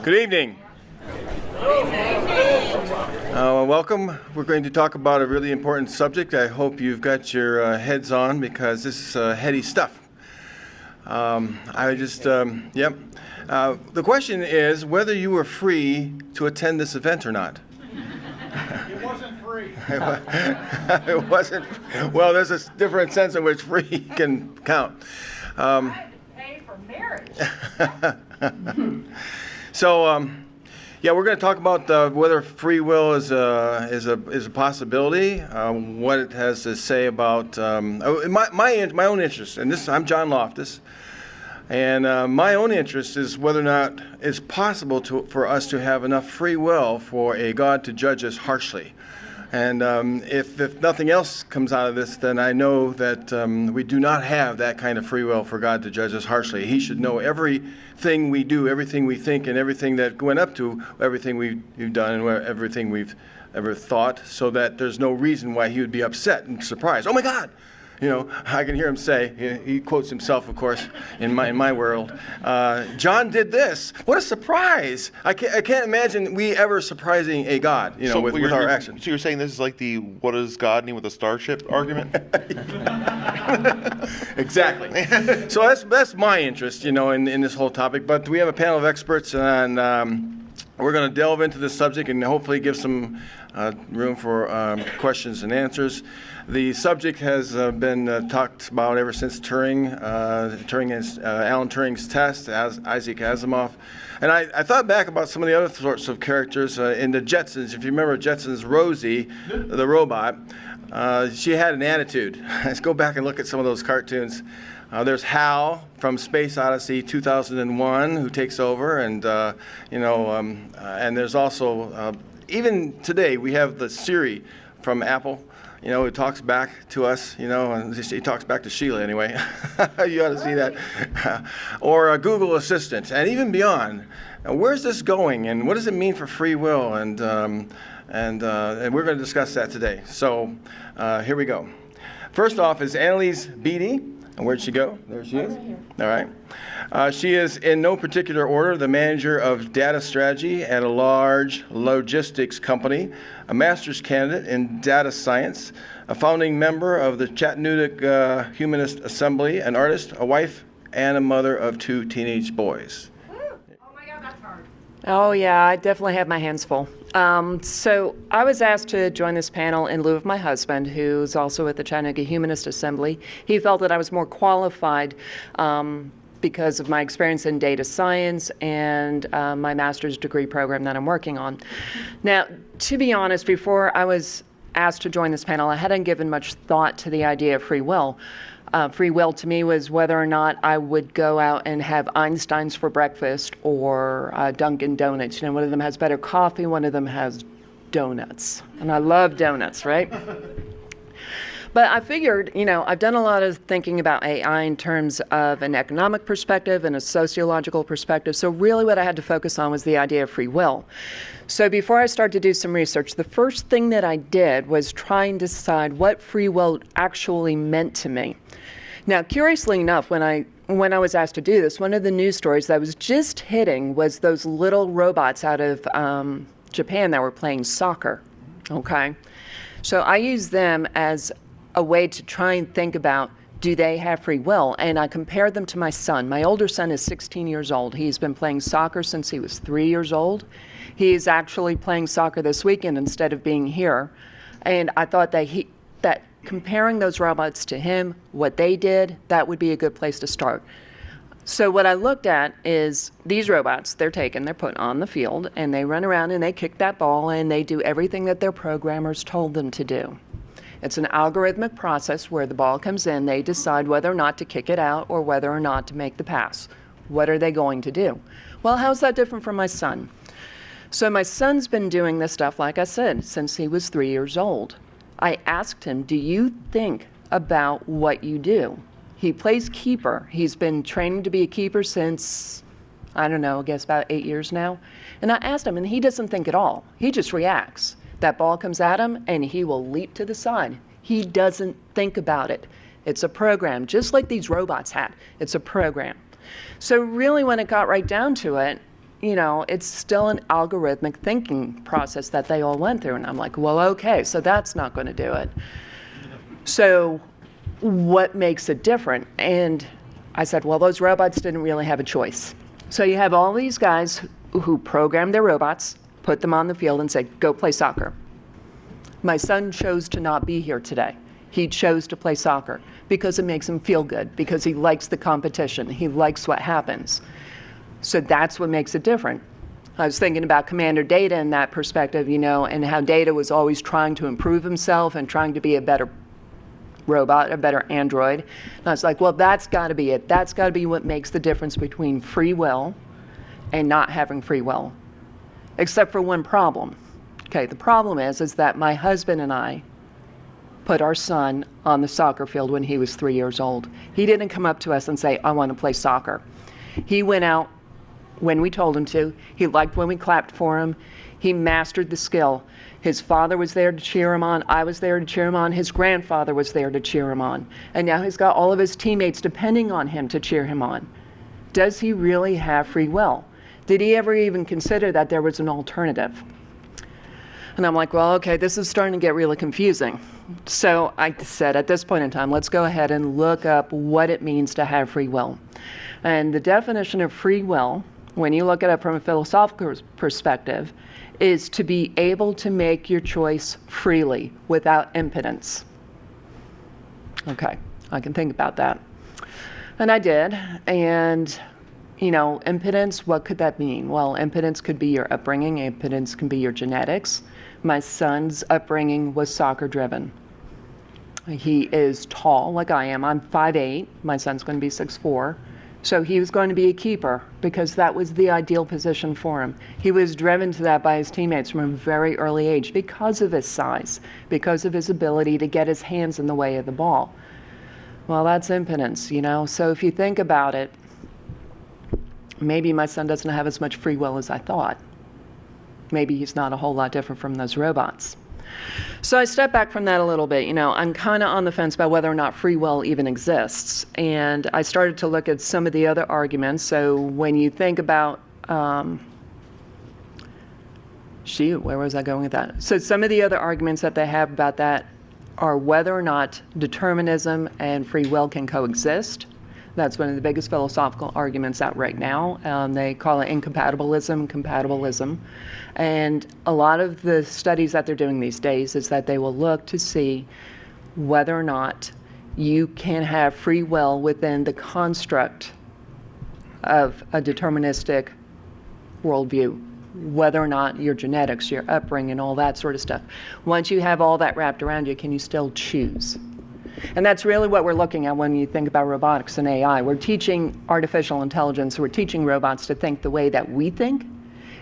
Good evening. Welcome. We're going to talk about a really important subject. I hope you've got your heads on because this is heady stuff. The question is whether you were free to attend this event or not. It wasn't free. It wasn't. Well, there's a different sense in which free can count. I had to pay for marriage. We're going to talk about whether free will is a possibility, what it has to say about my own interest. And I'm JohnLoftus, and my own interest is whether or not it's possible for us to have enough free will for a God to judge us harshly. And if nothing else comes out of this, then I know that we do not have that kind of free will for God to judge us harshly. He should know everything we do, everything we think, and everything that went up to everything we've done and everything we've ever thought, so that there's no reason why he would be upset and surprised. Oh my God! You know, I can hear him say, he quotes himself, of course, in my world, John did this. What a surprise. I can't imagine we ever surprising a God, with our actions. So you're saying this is like the what does God need with a starship argument? Exactly. So that's my interest, in this whole topic. But we have a panel of experts, and we're going to delve into this subject and hopefully give some room for questions and answers. The subject has been talked about ever since Alan Turing's test, as Isaac Asimov. And I thought back about some of the other sorts of characters in the Jetsons. If you remember Jetsons, Rosie, the robot, she had an attitude. Let's go back and look at some of those cartoons. There's Hal from Space Odyssey 2001 who takes over, and and there's also even today we have the Siri from Apple. It talks back to us, and it talks back to Sheila anyway. You ought to see that. Or Google Assistant, and even beyond. Where's this going, and what does it mean for free will? And we're going to discuss that today. So here we go. First off is Annalise Beatty. And where'd she go? There she is. All right. She is, in no particular order, the manager of data strategy at a large logistics company, a master's candidate in data science, a founding member of the Chattanooga Humanist Assembly, an artist, a wife, and a mother of 2 teenage boys. Woo. Oh my God, that's hard. Oh yeah, I definitely have my hands full. So I was asked to join this panel in lieu of my husband, who's also at the Chattanooga Humanist Assembly. He felt that I was more qualified because of my experience in data science and my master's degree program that I'm working on. Now, to be honest, before I was asked to join this panel, I hadn't given much thought to the idea of free will. Free will to me was whether or not I would go out and have Einstein's for breakfast or Dunkin' Donuts. One of them has better coffee, one of them has donuts. And I love donuts, right? But I figured, I've done a lot of thinking about AI in terms of an economic perspective and a sociological perspective. So really what I had to focus on was the idea of free will. So before I started to do some research, the first thing that I did was try and decide what free will actually meant to me. Now, curiously enough, when I was asked to do this, one of the news stories that was just hitting was those little robots out of Japan that were playing soccer, okay? So I used them as a way to try and think about, do they have free will? And I compared them to my son. My older son is 16 years old. He's been playing soccer since he was 3 years old. He's actually playing soccer this weekend instead of being here. And I thought that comparing those robots to him, what they did, that would be a good place to start. So what I looked at is these robots, they're put on the field, and they run around and they kick that ball and they do everything that their programmers told them to do. It's an algorithmic process where the ball comes in, they decide whether or not to kick it out or whether or not to make the pass. What are they going to do? Well, how's that different from my son? So my son's been doing this stuff, like I said, since he was 3 years old. I asked him, do you think about what you do? He plays keeper. He's been training to be a keeper since, I guess about 8 years now. And I asked him, and he doesn't think at all. He just reacts. That ball comes at him, and he will leap to the side. He doesn't think about it. It's a program, just like these robots had. It's a program. So really, when it got right down to it, it's still an algorithmic thinking process that they all went through. And I'm like, well, okay, so that's not going to do it. So what makes it different? And I said, well, those robots didn't really have a choice. So you have all these guys who programmed their robots, put them on the field and said, go play soccer. My son chose to not be here today. He chose to play soccer because it makes him feel good, because he likes the competition. He likes what happens. So that's what makes it different. I was thinking about Commander Data in that perspective, and how Data was always trying to improve himself and trying to be a better robot, a better android. And I was like, well, that's got to be it. That's got to be what makes the difference between free will and not having free will, except for one problem. Okay, the problem is that my husband and I put our son on the soccer field when he was 3 years old. He didn't come up to us and say, I want to play soccer. He went out when we told him to. He liked when we clapped for him. He mastered the skill. His father was there to cheer him on. I was there to cheer him on. His grandfather was there to cheer him on. And now he's got all of his teammates depending on him to cheer him on. Does he really have free will? Did he ever even consider that there was an alternative? And I'm like, well, okay, this is starting to get really confusing. So I said, at this point in time, let's go ahead and look up what it means to have free will. And the definition of free will, when you look at it from a philosophical perspective, is to be able to make your choice freely without impedance. Okay, I can think about that. And I did. And, impedance, what could that mean? Well, impedance could be your upbringing. Impedance can be your genetics. My son's upbringing was soccer-driven. He is tall, like I am. I'm 5'8". My son's going to be 6'4". So he was going to be a keeper because that was the ideal position for him. He was driven to that by his teammates from a very early age because of his size, because of his ability to get his hands in the way of the ball. Well, that's impotence, So if you think about it, maybe my son doesn't have as much free will as I thought. Maybe he's not a whole lot different from those robots. So I step back from that a little bit. I'm kind of on the fence about whether or not free will even exists. And I started to look at some of the other arguments. So when you think about, where was I going with that? So some of the other arguments that they have about that are whether or not determinism and free will can coexist. That's one of the biggest philosophical arguments out right now. They call it compatibilism. And a lot of the studies that they're doing these days is that they will look to see whether or not you can have free will within the construct of a deterministic worldview, whether or not your genetics, your upbringing, all that sort of stuff. Once you have all that wrapped around you, can you still choose? And that's really what we're looking at when you think about robotics and AI. We're teaching artificial intelligence, we're teaching robots to think the way that we think.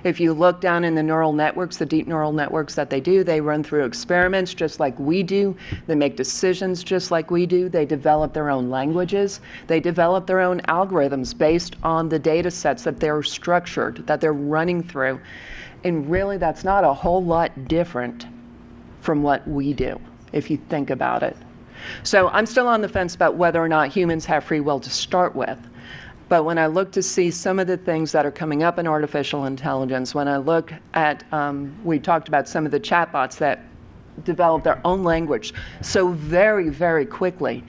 If you look down in the neural networks, the deep neural networks that they do, they run through experiments just like we do. They make decisions just like we do. They develop their own languages. They develop their own algorithms based on the data sets that they're structured, that they're running through. And really, that's not a whole lot different from what we do, if you think about it. So I'm still on the fence about whether or not humans have free will to start with. But when I look to see some of the things that are coming up in artificial intelligence, when I look at, we talked about some of the chatbots that develop their own language so very, very quickly.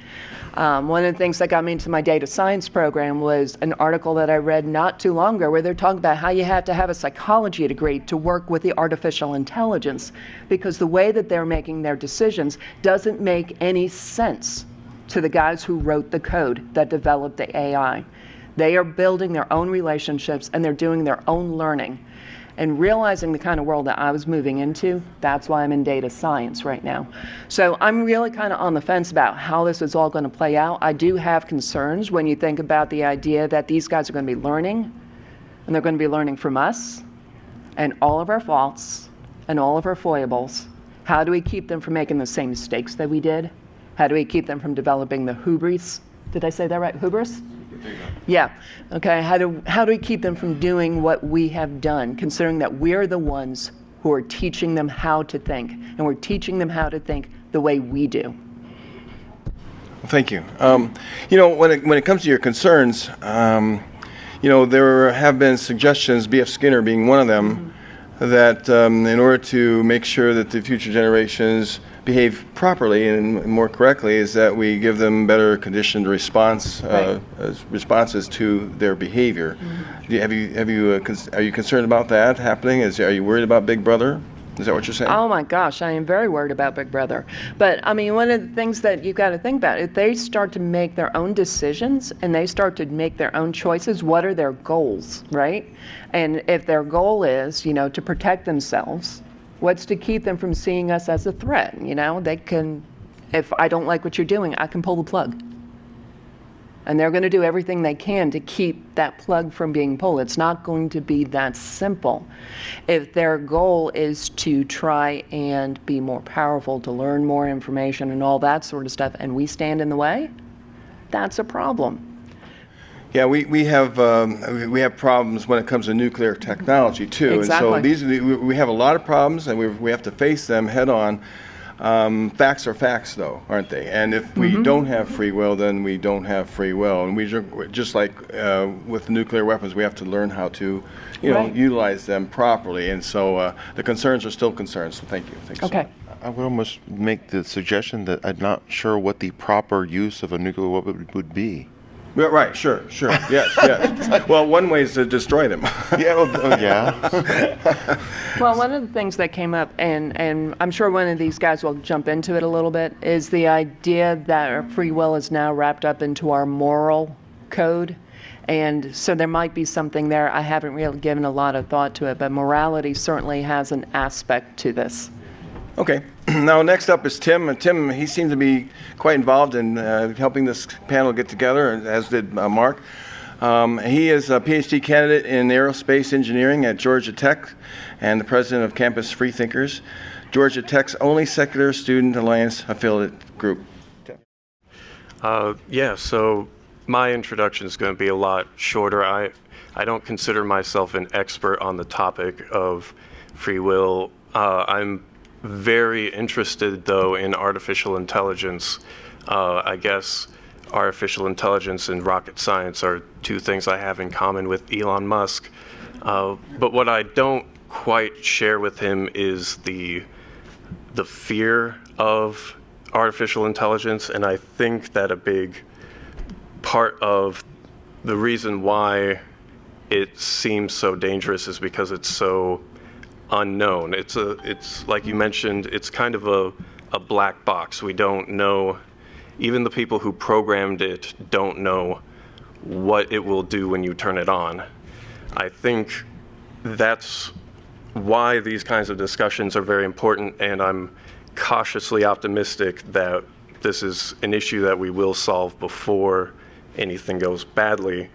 One of the things that got me into my data science program was an article that I read not too long ago where they're talking about how you have to have a psychology degree to work with the artificial intelligence because the way that they're making their decisions doesn't make any sense to the guys who wrote the code that developed the AI. They are building their own relationships and they're doing their own learning. And realizing the kind of world that I was moving into, that's why I'm in data science right now. So I'm really kind of on the fence about how this is all going to play out. I do have concerns when you think about the idea that these guys are going to be learning, and they're going to be learning from us, and all of our faults, and all of our foibles. How do we keep them from making the same mistakes that we did? How do we keep them from developing the hubris? Did I say that right? Hubris? Yeah. Okay. How do we keep them from doing what we have done, considering that we're the ones who are teaching them how to think, and we're teaching them how to think the way we do? Thank you. When it comes to your concerns, there have been suggestions, B.F. Skinner being one of them, that in order to make sure that the future generations behave properly and more correctly, is that we give them better conditioned responses to their behavior. Are you concerned about that happening? Are you worried about Big Brother? Is that what you're saying? Oh my gosh, I am very worried about Big Brother. But I mean, one of the things that you've got to think about, if they start to make their own decisions and they start to make their own choices, what are their goals, right? And if their goal is, to protect themselves, what's to keep them from seeing us as a threat? They can, if I don't like what you're doing, I can pull the plug. And they're going to do everything they can to keep that plug from being pulled. It's not going to be that simple. If their goal is to try and be more powerful, to learn more information and all that sort of stuff, and we stand in the way, that's a problem. Yeah, we have problems when it comes to nuclear technology too. Exactly. And so we have a lot of problems, and we have to face them head on. Facts are facts, though, aren't they? And if we don't have free will, then we don't have free will. And just like with nuclear weapons, we have to learn how to, Right. utilize them properly. And so the concerns are still concerns. So thank you. Thank you so Okay. much. I would almost make the suggestion that I'm not sure what the proper use of a nuclear weapon would be. Yeah, right, sure. Yes. Well, one way is to destroy them. Yeah. Well, one of the things that came up, and I'm sure one of these guys will jump into it a little bit, is the idea that our free will is now wrapped up into our moral code. And so there might be something there. I haven't really given a lot of thought to it, but morality certainly has an aspect to this. Okay. Now, next up is Tim. And Tim, he seemed to be quite involved in helping this panel get together, as did Mark. He is a PhD candidate in aerospace engineering at Georgia Tech and the president of Campus Freethinkers, Georgia Tech's only secular student alliance affiliate group. So my introduction is going to be a lot shorter. I don't consider myself an expert on the topic of free will. I'm very interested, though, in artificial intelligence. I guess artificial intelligence and rocket science are two things I have in common with Elon Musk. But what I don't quite share with him is the fear of artificial intelligence, and I think that a big part of the reason why it seems so dangerous is because it's so unknown. It's like you mentioned, it's kind of a black box. We don't know, even the people who programmed it don't know what it will do when you turn it on. I think that's why these kinds of discussions are very important, and I'm cautiously optimistic that this is an issue that we will solve before anything goes badly.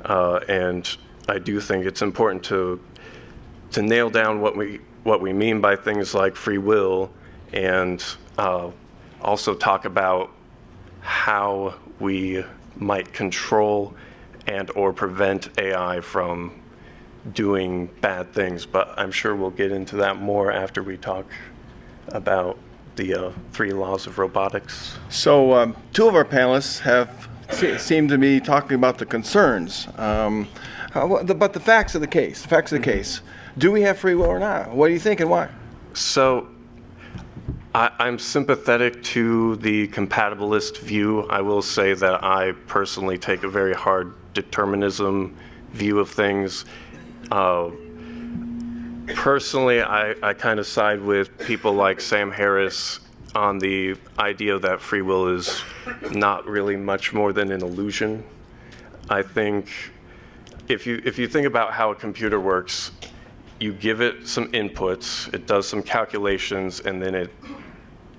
And I do think it's important to nail down what we mean by things like free will, and also talk about how we might control and or prevent AI from doing bad things. But I'm sure we'll get into that more after we talk about the 3 laws of robotics. So 2 of our panelists seem to be talking about the concerns, but the facts of the case. Do we have free will or not? What do you think and why? So I'm sympathetic to the compatibilist view. I will say that I personally take a very hard determinism view of things. Personally, I kind of side with people like Sam Harris on the idea that free will is not really much more than an illusion. I think if you think about how a computer works, you give it some inputs, it does some calculations, and then it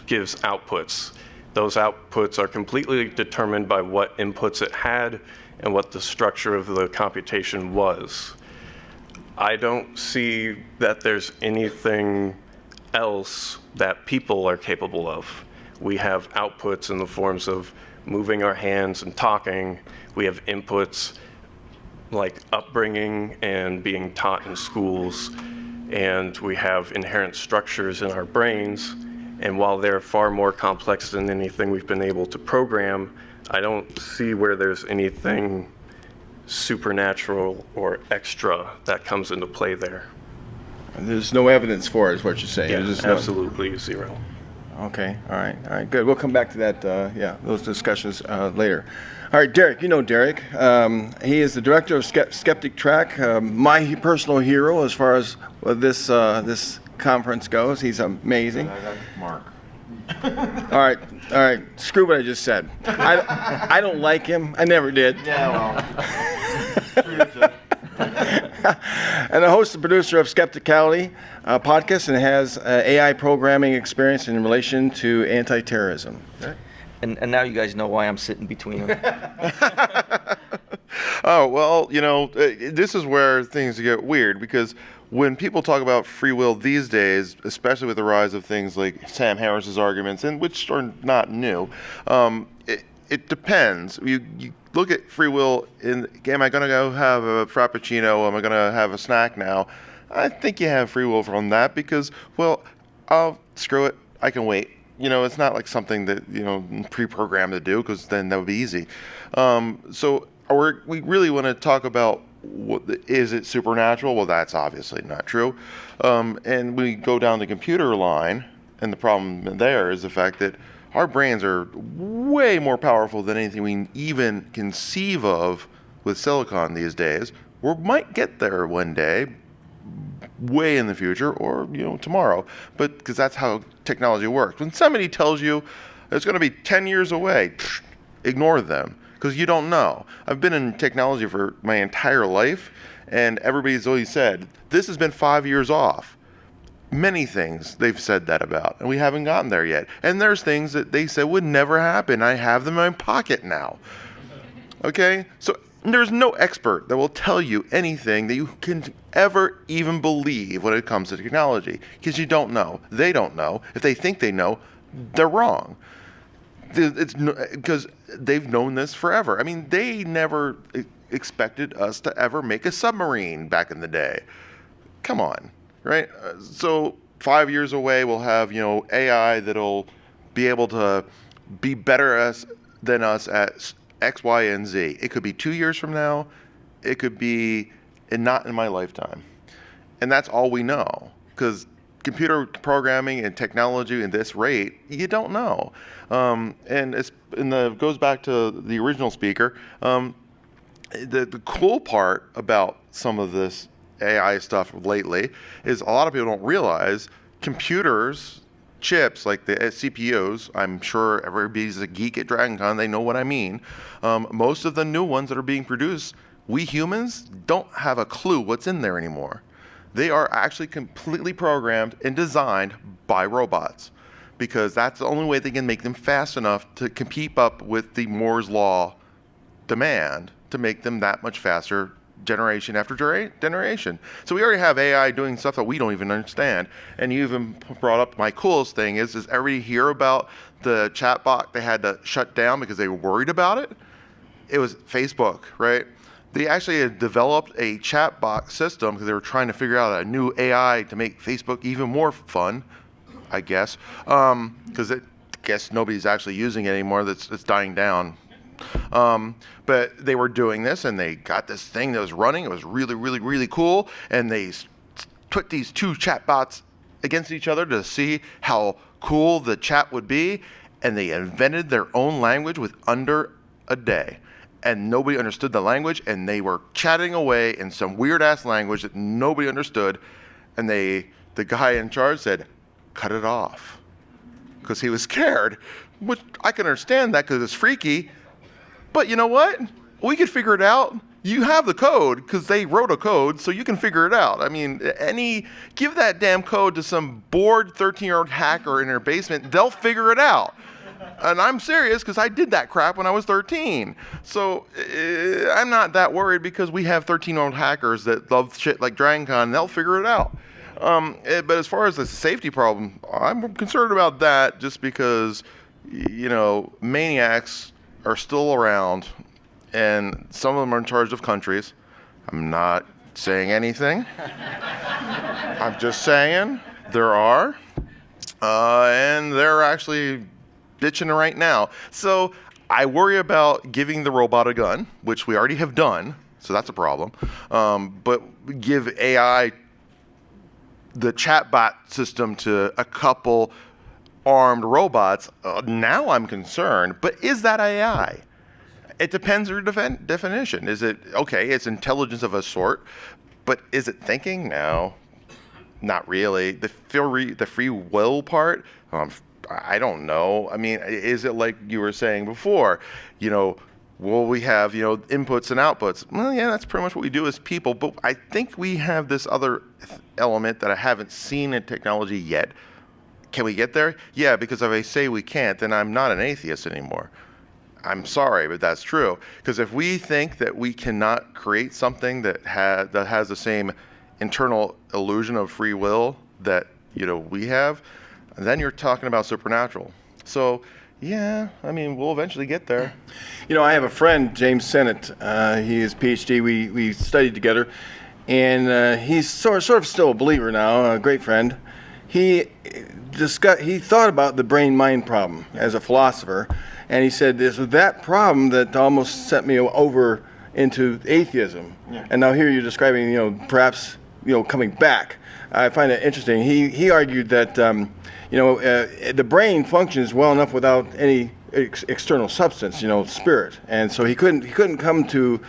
gives outputs. Those outputs are completely determined by what inputs it had and what the structure of the computation was. I don't see that there's anything else that people are capable of. We have outputs in the forms of moving our hands and talking. We have inputs like upbringing and being taught in schools, and we have inherent structures in our brains. And while they're far more complex than anything we've been able to program, I don't see where there's anything supernatural or extra that comes into play there. There's no evidence for it, is what you're saying. Yeah, There's just no- absolutely zero. Okay, all right, good. We'll come back to that, those discussions later. All right, Derek, you know Derek. He is the director of Skeptrack, my personal hero as far as this conference goes. He's amazing. Mark. All right, screw what I just said. I don't like him. I never did. Yeah, And the host and producer of Skepticality podcast and has AI programming experience in relation to anti-terrorism. And now you guys know why I'm sitting between them. Oh, well, this is where things get weird, because when people talk about free will these days, especially with the rise of things like Sam Harris's arguments, and which are not new, it depends. You look at free will in, am I going to go have a Frappuccino? Am I going to have a snack now? I think you have free will from that because, well, screw it, I can wait. It's not like something that, pre-programmed to do, because then that would be easy. So we really want to talk about, is it supernatural? Well, that's obviously not true. And we go down the computer line, and the problem there is the fact that our brains are way more powerful than anything we even conceive of with silicon these days. We might get there one day, way in the future, or tomorrow, but because that's how technology works. When somebody tells you it's going to be 10 years away, ignore them, because you don't know. I've been in technology for my entire life, and everybody's always said this has been 5 years off. Many things they've said that about, and we haven't gotten there yet. And there's things that they said would never happen. I have them in my pocket now. Okay? So there's no expert that will tell you anything that you can ever even believe when it comes to technology, because you don't know. They don't know. If they think they know, they're wrong. It's because they've known this forever. I mean, they never expected us to ever make a submarine back in the day. Come on, right? So 5 years away, we'll have AI that'll be able to be better than us at X, Y, and Z. It could be 2 years from now. It could be not in my lifetime. And that's all we know, because computer programming and technology at this rate, you don't know. And goes back to the original speaker. The cool part about some of this AI stuff lately is a lot of people don't realize computers, chips like the CPUs, I'm sure everybody's a geek at DragonCon, they know what I mean. Most of the new ones that are being produced, we humans don't have a clue what's in there anymore. They are actually completely programmed and designed by robots, because that's the only way they can make them fast enough to keep up with the Moore's Law demand to make them that much faster generation after generation. So we already have AI doing stuff that we don't even understand. And you even brought up my coolest thing is everybody hear about the chatbot they had to shut down because they were worried about it? It was Facebook, right? They actually had developed a chatbot system because they were trying to figure out a new AI to make Facebook even more fun, I guess, because I guess nobody's actually using it anymore. It's dying down. But they were doing this, and they got this thing that was running. It was really, really, really cool. And they put these two chatbots against each other to see how cool the chat would be. And they invented their own language with under a day. And nobody understood the language, and they were chatting away in some weird-ass language that nobody understood. And the guy in charge said, cut it off, because he was scared. Which I can understand that because it's freaky. But you know what? We could figure it out. You have the code because they wrote a code, so you can figure it out. I mean, give that damn code to some bored 13-year-old hacker in their basement. They'll figure it out. And I'm serious because I did that crap when I was 13. So I'm not that worried because we have 13-year-old hackers that love shit like DragonCon, and they'll figure it out. But as far as the safety problem, I'm concerned about that just because, maniacs are still around, and some of them are in charge of countries. I'm not saying anything. I'm just saying there are, and they're actually bitching right now. So I worry about giving the robot a gun, which we already have done, so that's a problem. But give AI the chatbot system to a couple armed robots, now I'm concerned. But is that AI? It depends on your definition. Is it, okay, it's intelligence of a sort, but is it thinking? No, not really. The free will part, I don't know. I mean, is it like you were saying before, will we have, inputs and outputs? Well, yeah, that's pretty much what we do as people, but I think we have this other element that I haven't seen in technology yet. Can we get there? Yeah, because if I say we can't, then I'm not an atheist anymore. I'm sorry, but that's true. Because if we think that we cannot create something that has the same internal illusion of free will that we have, then you're talking about supernatural. So, yeah, I mean, we'll eventually get there. I have a friend, James Sennett. He is PhD. We studied together, and he's sort of still a believer now. A great friend. He thought about the brain-mind problem as a philosopher, and he said this was that problem that almost sent me over into atheism. Yeah. And now here you're describing, perhaps, coming back. I find it interesting. He argued that, the brain functions well enough without any external substance, spirit, and so he couldn't come to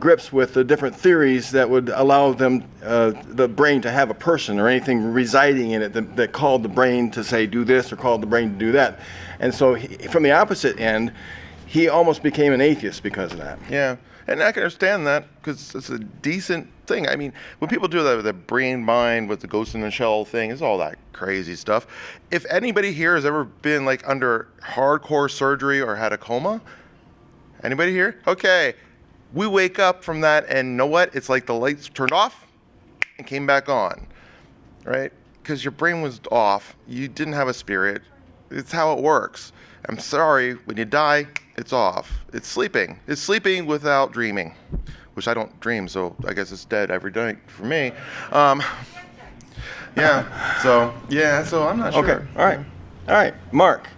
grips with the different theories that would allow the brain to have a person or anything residing in it that called the brain to say do this or called the brain to do that. And so from the opposite end, he almost became an atheist because of that. Yeah, and I can understand that because it's a decent thing. I mean, when people do that with the brain mind, with the ghost in the shell thing, it's all that crazy stuff. If anybody here has ever been under hardcore surgery or had a coma, anybody here? Okay. We wake up from that, and know what? It's like the lights turned off and came back on, right? Because your brain was off. You didn't have a spirit. It's how it works. I'm sorry, when you die, it's off. It's sleeping. It's sleeping without dreaming, which I don't dream, so I guess it's dead every night for me. So I'm not sure. Okay, all right, Mark.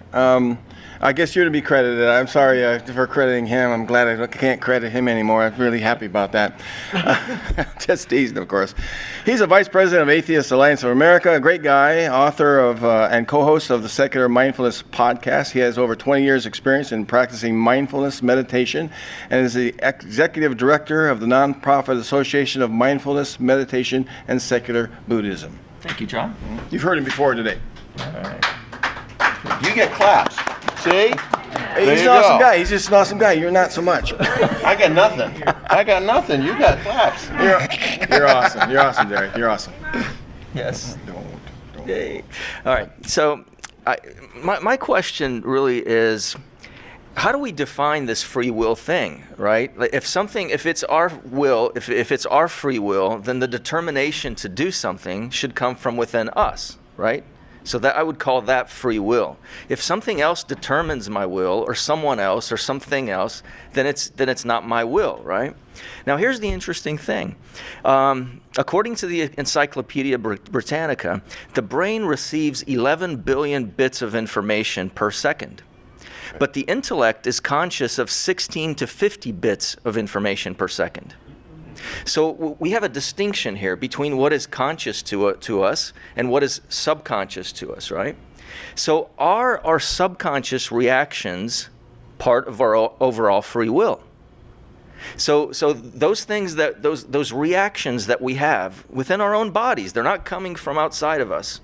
I guess you're to be credited. I'm sorry for crediting him. I'm glad I can't credit him anymore. I'm really happy about that. Just teasing, of course. He's a vice president of Atheist Alliance of America, a great guy, author of and co-host of the Secular Mindfulness podcast. He has over 20 years' experience in practicing mindfulness meditation and is the executive director of the nonprofit Association of Mindfulness, Meditation, and Secular Buddhism. Thank you, John. You've heard him before today. All right. You get claps. See? He's an awesome guy. He's just an awesome guy. You're not so much. I got nothing. You got claps. You're awesome. You're awesome, Derek. You're awesome. Yes. Don't. Yay. All right. So my question really is, how do we define this free will thing, right? If it's our will, if it's our free will, then the determination to do something should come from within us, right? So that I would call that free will. If something else determines my will, or someone else, or something else, then it's not my will, right? Now here's the interesting thing. According to the Encyclopedia Britannica, the brain receives 11 billion bits of information per second. But the intellect is conscious of 16 to 50 bits of information per second. So we have a distinction here between what is conscious to us and what is subconscious to us, right? So are our subconscious reactions part of our overall free will? So those things those reactions that we have within our own bodies, they're not coming from outside of us.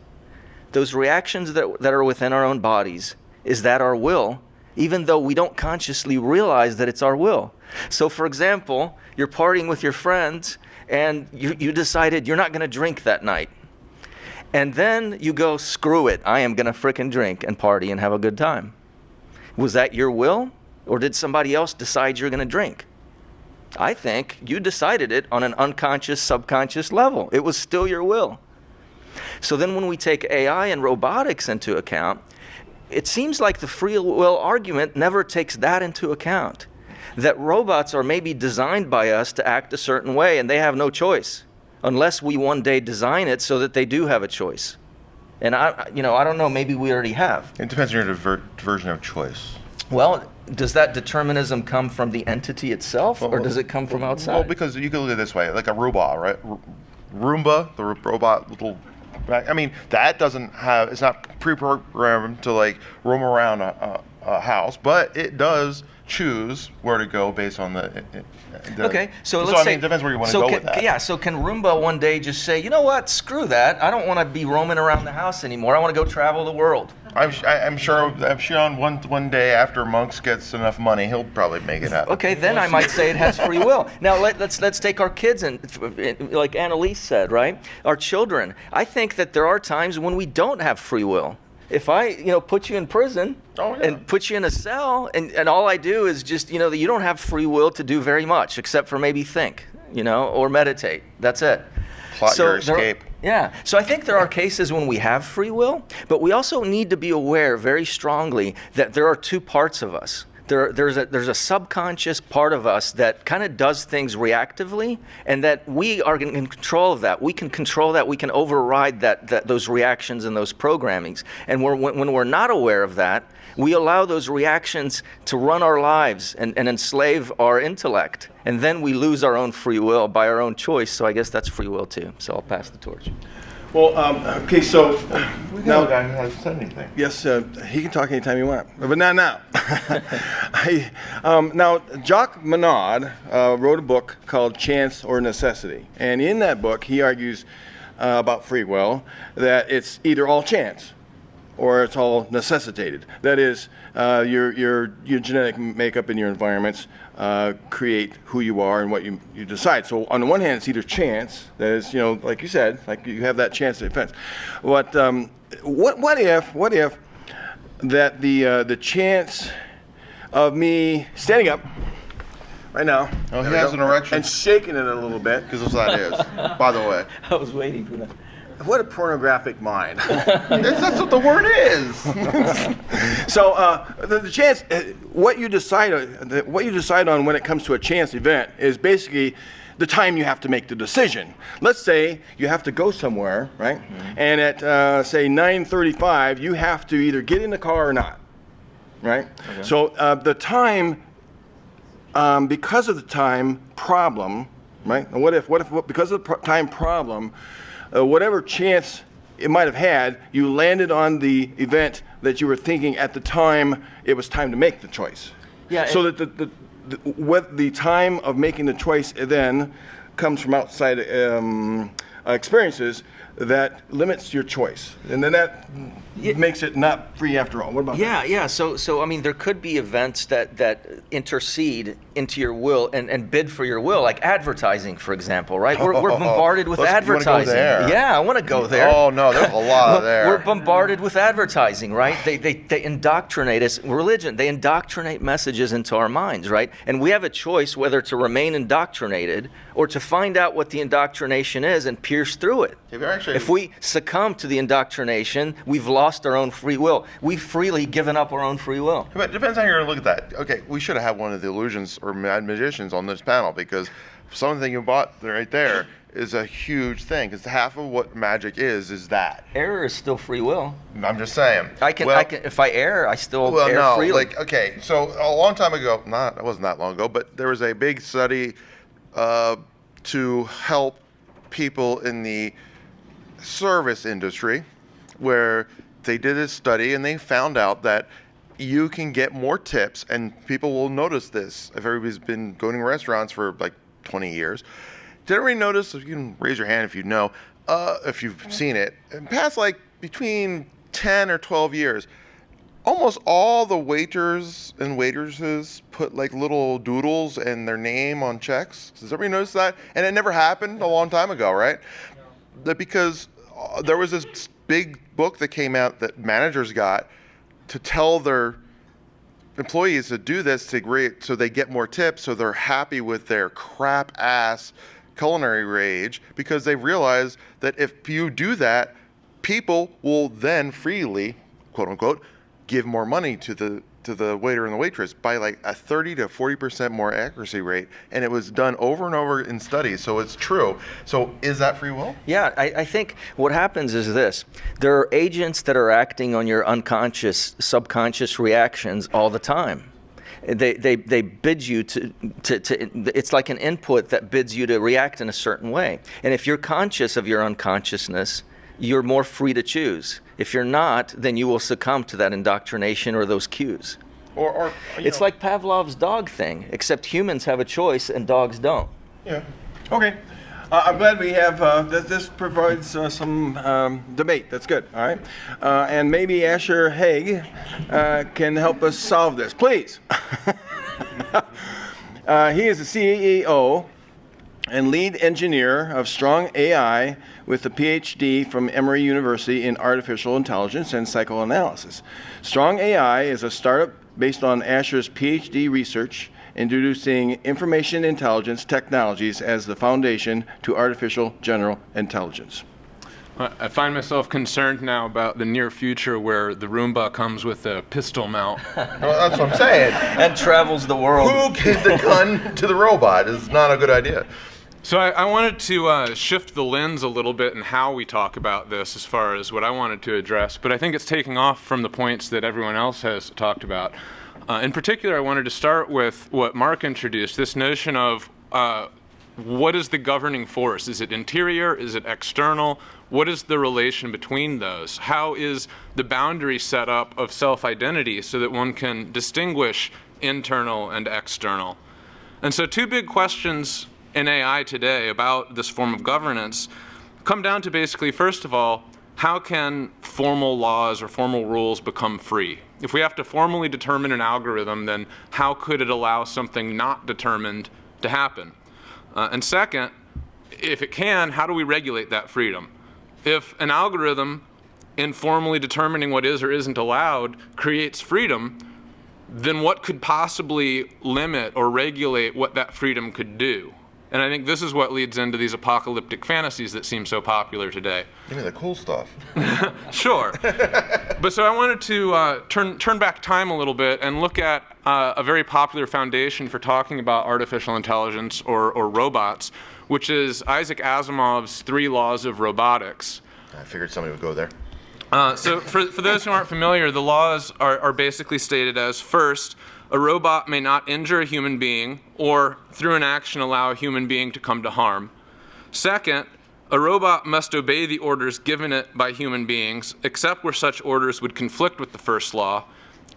Those reactions that are within our own bodies, is that our will? Even though we don't consciously realize that it's our will. So for example, you're partying with your friends and you decided you're not going to drink that night. And then you go, screw it, I am going to frickin' drink and party and have a good time. Was that your will? Or did somebody else decide you're going to drink? I think you decided it on an unconscious, subconscious level. It was still your will. So then when we take AI and robotics into account, it seems like the free will argument never takes that into account. That robots are maybe designed by us to act a certain way and they have no choice unless we one day design it so that they do have a choice. And I don't know, maybe we already have. It depends on your version of choice. Well, does that determinism come from the entity itself, or does it come from outside? Well, because you can look at it this way, like a Roomba, right? Roomba, the robot little. I mean, that doesn't have. It's not pre-programmed to like roam around a house, but it does choose where to go based on the okay, so let's say I mean, it depends where you want to go with that. Yeah, so can Roomba one day just say, you know what, screw that, I don't want to be roaming around the house anymore, I want to go travel the world? I'm sure on one day after Monks gets enough money, he'll probably make it happen. Okay, then I might say it has free will. Now let's take our kids and like Annalise said, right? Our children. I think that there are times when we don't have free will. If I, put you in prison and put you in a cell, and all I do is just, you don't have free will to do very much except for maybe think, or meditate. That's it. Plot your escape. Yeah. So I think there are cases when we have free will, but we also need to be aware very strongly that there are two parts of us. There's a subconscious part of us that kind of does things reactively, and that we are in control of that. We can control that. We can override those reactions and those programmings. And when we're not aware of that, we allow those reactions to run our lives and enslave our intellect. And then we lose our own free will by our own choice. So I guess that's free will too. So I'll pass the torch. Well, okay, so No guy hasn't said anything. yes, he can talk anytime you want, but not now. Now, Jacques Monod wrote a book called Chance or Necessity, and in that book, he argues about free will that it's either all chance or it's all necessitated. That is, your genetic makeup and your environments create who you are and what you decide. So on the one hand, it's either chance, that is, like you said, like you have that chance of defense. But what if that the chance of me standing up right now, Oh, he has an erection. and shaking it a little bit, Because that's what that is, by the way. I was waiting for that. what a pornographic mind. That's what the word is. So the chance, what you decide on when it comes to a chance event is basically the time you have to make the decision. Let's say you have to go somewhere, right? Mm-hmm. And at say 9:35, you have to either get in the car or not, right? Okay. So the time, because of the time problem, right? And what if because of the time problem, whatever chance it might have had, you landed on the event that you were thinking at the time it was time to make the choice. Yeah. So that the time of making the choice then comes from outside experiences that limits your choice, and then that makes it not free after all. What about that? Yeah. So I mean, there could be events that intercede into your will and bid for your will, like advertising, for example, right? We're bombarded with advertising. You wanna go there? Yeah, I want to go there. Oh no, there's a lot there. We're bombarded with advertising, right? They indoctrinate us. Religion, they indoctrinate messages into our minds, right? And we have a choice whether to remain indoctrinated or to find out what the indoctrination is and pierce through it. If we succumb to the indoctrination, we've lost our own free will. We've freely given up our own free will. But it depends how you're going to look at that. Okay, we should have had one of the illusions or magicians on this panel, because something you bought right there is a huge thing, because half of what magic is that. Error is still free will. I'm just saying. I can if I err, I still err freely. Like, okay, so a long time ago, it wasn't that long ago, but there was a big study to help people in the service industry, where they did a study and they found out that you can get more tips, and people will notice this if everybody's been going to restaurants for like 20 years. Did everybody notice? You can raise your hand if you know, if you've seen it. In past like between 10 or 12 years, almost all the waiters and waitresses put like little doodles and their name on checks. Does everybody notice that? And it never happened a long time ago, right? That because there was this big book that came out that managers got to tell their employees to do this so they get more tips, so they're happy with their crap ass culinary rage, because they realize that if you do that, people will then freely, quote unquote, give more money to the waiter and the waitress by like a 30 to 40% more accuracy rate, and it was done over and over in studies, so it's true. So is that free will? Yeah, I think what happens is this. There are agents that are acting on your unconscious, subconscious reactions all the time. They bid you to it's like an input that bids you to react in a certain way. And if you're conscious of your unconsciousness, you're more free to choose. If you're not, then you will succumb to that indoctrination or those cues. Or it's like Pavlov's dog thing, except humans have a choice and dogs don't. Yeah. Okay. I'm glad we have, this provides some debate. That's good, all right? And maybe Asher Haig can help us solve this. Please. He is the CEO and lead engineer of Strong AI with a PhD from Emory University in Artificial Intelligence and Psychoanalysis. Strong AI is a startup based on Asher's PhD research, introducing information intelligence technologies as the foundation to artificial general intelligence. I find myself concerned now about the near future where the Roomba comes with a pistol mount. Well, that's what I'm saying. And travels the world. Who gives the gun to the robot is not a good idea. So I wanted to shift the lens a little bit in how we talk about this as far as what I wanted to address, but I think it's taking off from the points that everyone else has talked about. In particular, I wanted to start with what Mark introduced, this notion of what is the governing force? Is it interior? Is it external? What is the relation between those? How is the boundary set up of self-identity so that one can distinguish internal and external? And so two big questions in AI today about this form of governance come down to basically, first of all, how can formal laws or formal rules become free? If we have to formally determine an algorithm, then how could it allow something not determined to happen? And second, if it can, how do we regulate that freedom? If an algorithm, in formally determining what is or isn't allowed, creates freedom, then what could possibly limit or regulate what that freedom could do? And I think this is what leads into these apocalyptic fantasies that seem so popular today. Give me the cool stuff. Sure. But so I wanted to turn back time a little bit and look at a very popular foundation for talking about artificial intelligence or robots, which is Isaac Asimov's 3 laws of robotics. I figured somebody would go there. So for those who aren't familiar, the laws are basically stated as, first, a robot may not injure a human being or, through an action, allow a human being to come to harm. Second, a robot must obey the orders given it by human beings, except where such orders would conflict with the first law.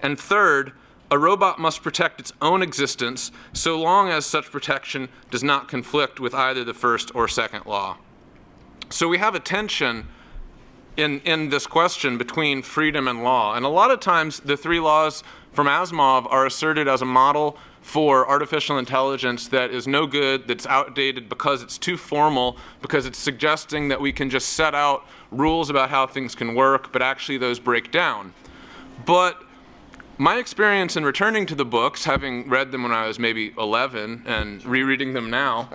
And third, a robot must protect its own existence so long as such protection does not conflict with either the first or second law. So we have a tension in this question between freedom and law. And a lot of times the 3 laws from Asimov are asserted as a model for artificial intelligence that is no good, that's outdated because it's too formal, because it's suggesting that we can just set out rules about how things can work, but actually those break down. But my experience in returning to the books, having read them when I was maybe 11 and rereading them now,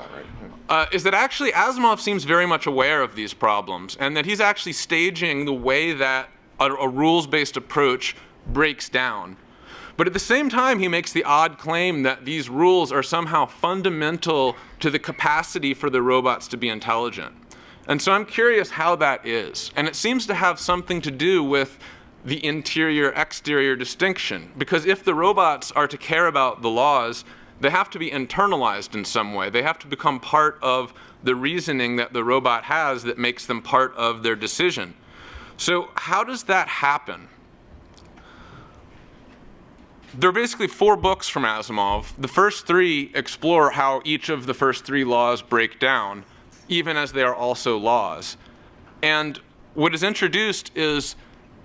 is that actually Asimov seems very much aware of these problems, and that he's actually staging the way that a rules-based approach breaks down. But at the same time, he makes the odd claim that these rules are somehow fundamental to the capacity for the robots to be intelligent. And so I'm curious how that is. And it seems to have something to do with the interior-exterior distinction. Because if the robots are to care about the laws, they have to be internalized in some way. They have to become part of the reasoning that the robot has that makes them part of their decision. So how does that happen? There are basically 4 books from Asimov. The first 3 explore how each of the first 3 laws break down, even as they are also laws. And what is introduced is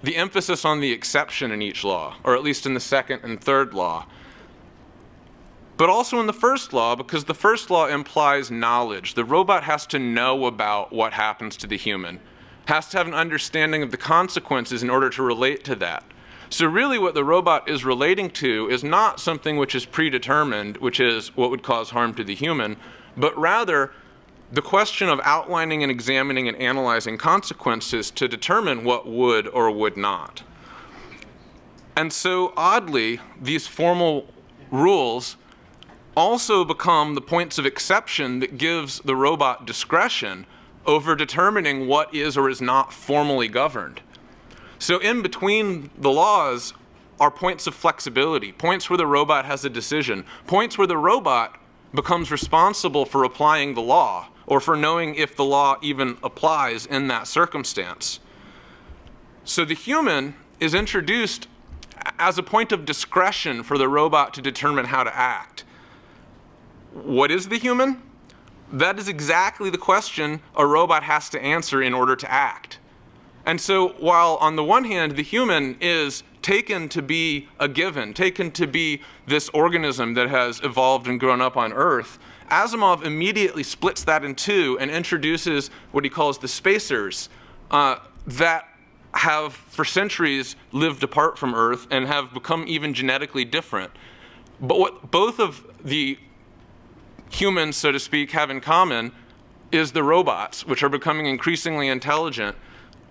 the emphasis on the exception in each law, or at least in the second and third law. But also in the first law, because the first law implies knowledge. The robot has to know about what happens to the human, has to have an understanding of the consequences in order to relate to that. So really what the robot is relating to is not something which is predetermined, which is what would cause harm to the human, but rather the question of outlining and examining and analyzing consequences to determine what would or would not. And so oddly, these formal rules also become the points of exception that gives the robot discretion over determining what is or is not formally governed. So in between the laws are points of flexibility, points where the robot has a decision, points where the robot becomes responsible for applying the law or for knowing if the law even applies in that circumstance. So the human is introduced as a point of discretion for the robot to determine how to act. What is the human? That is exactly the question a robot has to answer in order to act. And so while on the one hand, the human is taken to be a given, taken to be this organism that has evolved and grown up on Earth, Asimov immediately splits that in two and introduces what he calls the spacers that have for centuries lived apart from Earth and have become even genetically different. But what both of the humans, so to speak, have in common is the robots, which are becoming increasingly intelligent,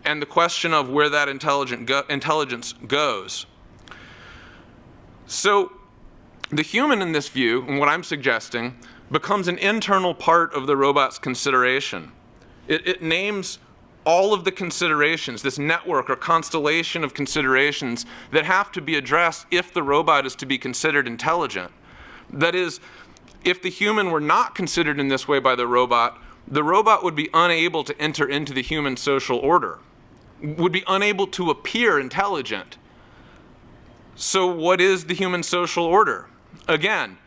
and the question of where that intelligence goes. So the human in this view, and what I'm suggesting, becomes an internal part of the robot's consideration. It names all of the considerations, this network or constellation of considerations that have to be addressed if the robot is to be considered intelligent. That is, if the human were not considered in this way by the robot would be unable to enter into the human social order, would be unable to appear intelligent. So what is the human social order? Again,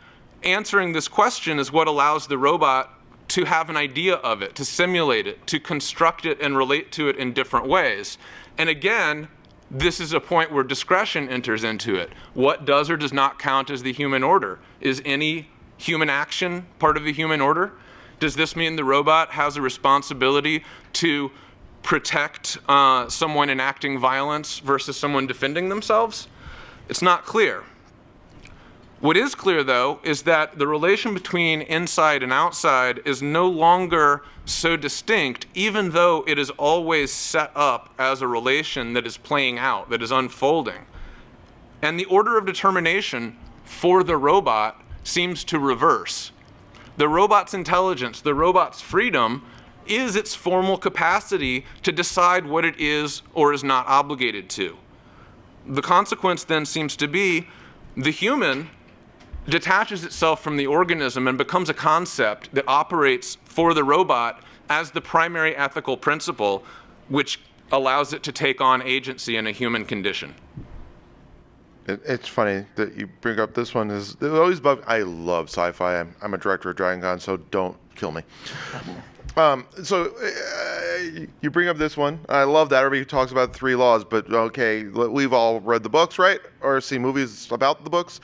answering this question is what allows the robot to have an idea of it, to simulate it, to construct it and relate to it in different ways. And again, this is a point where discretion enters into it. What does or does not count as the human order? Is any human action part of the human order? Does this mean the robot has a responsibility to protect someone enacting violence versus someone defending themselves? It's not clear. What is clear, though, is that the relation between inside and outside is no longer so distinct, even though it is always set up as a relation that is playing out, that is unfolding. And the order of determination for the robot seems to reverse. The robot's intelligence, the robot's freedom, is its formal capacity to decide what it is or is not obligated to. The consequence then seems to be the human detaches itself from the organism and becomes a concept that operates for the robot as the primary ethical principle, which allows it to take on agency in a human condition. It's funny that you bring up this one. I love sci-fi. I'm a director of DragonCon, so don't kill me. You bring up this one. I love that everybody talks about 3 laws, but okay, we've all read the books, right? Or seen movies about the books.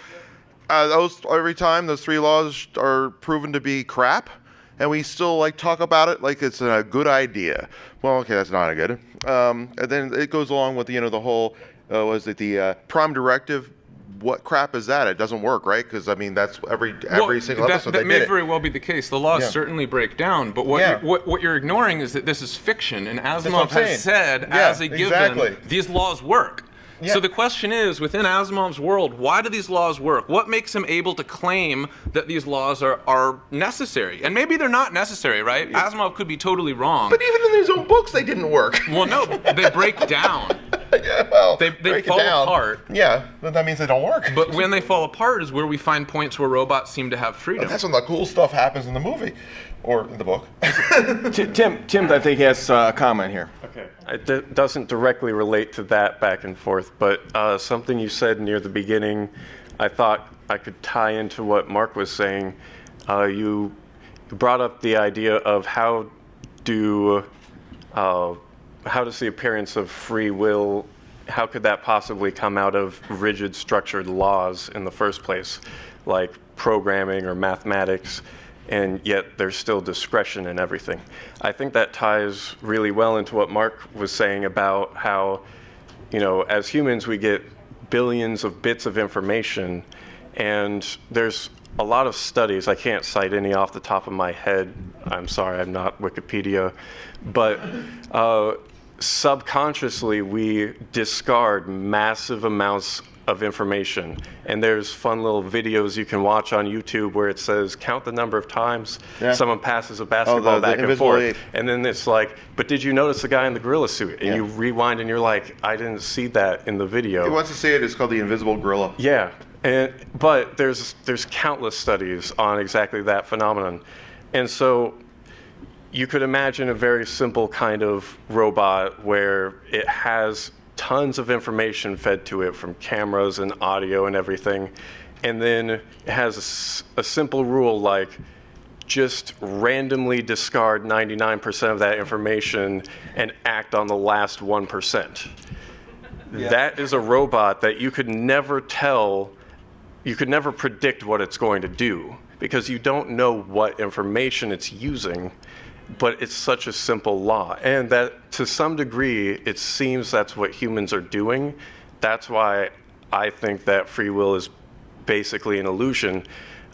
Every time those 3 laws are proven to be crap, and we still talk about it like it's a good idea. Well, okay, that's not a good. And then it goes along with the whole prime directive. What crap is that? It doesn't work, right? Because that's every single episode that they may did very well be the case. The laws certainly break down, but what you're ignoring is that this is fiction, and Asimov has said as a given, these laws work. Yeah. So the question is, within Asimov's world, why do these laws work? What makes him able to claim that these laws are necessary? And maybe they're not necessary, right? Yeah. Asimov could be totally wrong. But even in his own books, they didn't work. Well, no, they break down. They fall apart. Yeah, but that means they don't work. But when they fall apart is where we find points where robots seem to have freedom. That's when the cool stuff happens in the movie. Or in the book. Tim, I think, has a comment here. Okay. It doesn't directly relate to that back and forth, but something you said near the beginning, I thought I could tie into what Mark was saying. You brought up the idea of how does the appearance of free will, how could that possibly come out of rigid structured laws in the first place, like programming or mathematics? And yet there's still discretion in everything. I think that ties really well into what Mark was saying about how, as humans we get billions of bits of information, and there's a lot of studies, I can't cite any off the top of my head, I'm sorry, I'm not Wikipedia, but subconsciously we discard massive amounts of information. And there's fun little videos you can watch on YouTube where it says, count the number of times someone passes a basketball back and forth. ape. And then it's like, but did you notice the guy in the gorilla suit? And you rewind and you're like, I didn't see that in the video. He wants to say it's called the invisible gorilla. Yeah, but there's countless studies on exactly that phenomenon. And so you could imagine a very simple kind of robot where it has tons of information fed to it from cameras and audio and everything. And then it has a simple rule like just randomly discard 99% of that information and act on the last 1%. That is a robot that you could never tell, you could never predict what it's going to do because you don't know what information it's using. But it's such a simple law. And that, to some degree, it seems that's what humans are doing. That's why I think that free will is basically an illusion.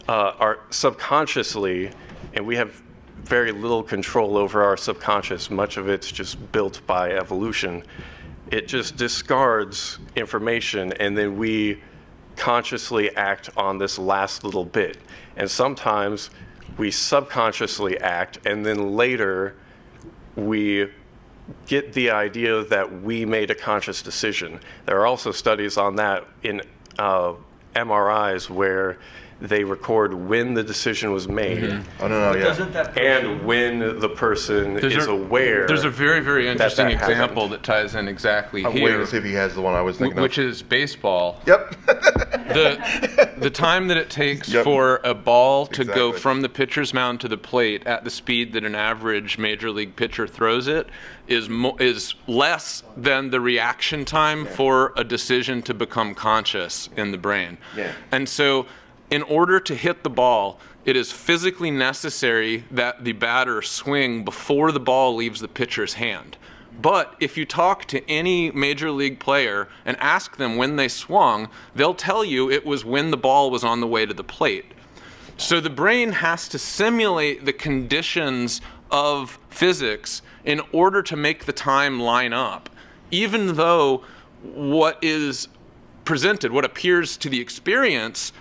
Our subconsciously, and we have very little control over our subconscious. Much of it's just built by evolution. It just discards information, and then we consciously act on this last little bit. And sometimes we subconsciously act, and then later we get the idea that we made a conscious decision. There are also studies on that in MRIs where they record when the decision was made and when the person is aware. There's a very, very interesting that example happened. that ties in exactly I'm here. waiting to see if he has the one I was thinking Which is baseball. Yep. The time that it takes for a ball to go Exactly. from the pitcher's mound to the plate at the speed that an average major league pitcher throws it is less than the reaction time for a decision to become conscious in the brain. Yeah. And so in order to hit the ball, it is physically necessary that the batter swing before the ball leaves the pitcher's hand. But if you talk to any major league player and ask them when they swung, they'll tell you it was when the ball was on the way to the plate. So the brain has to simulate the conditions of physics in order to make the time line up, even though what is presented, what appears to the experience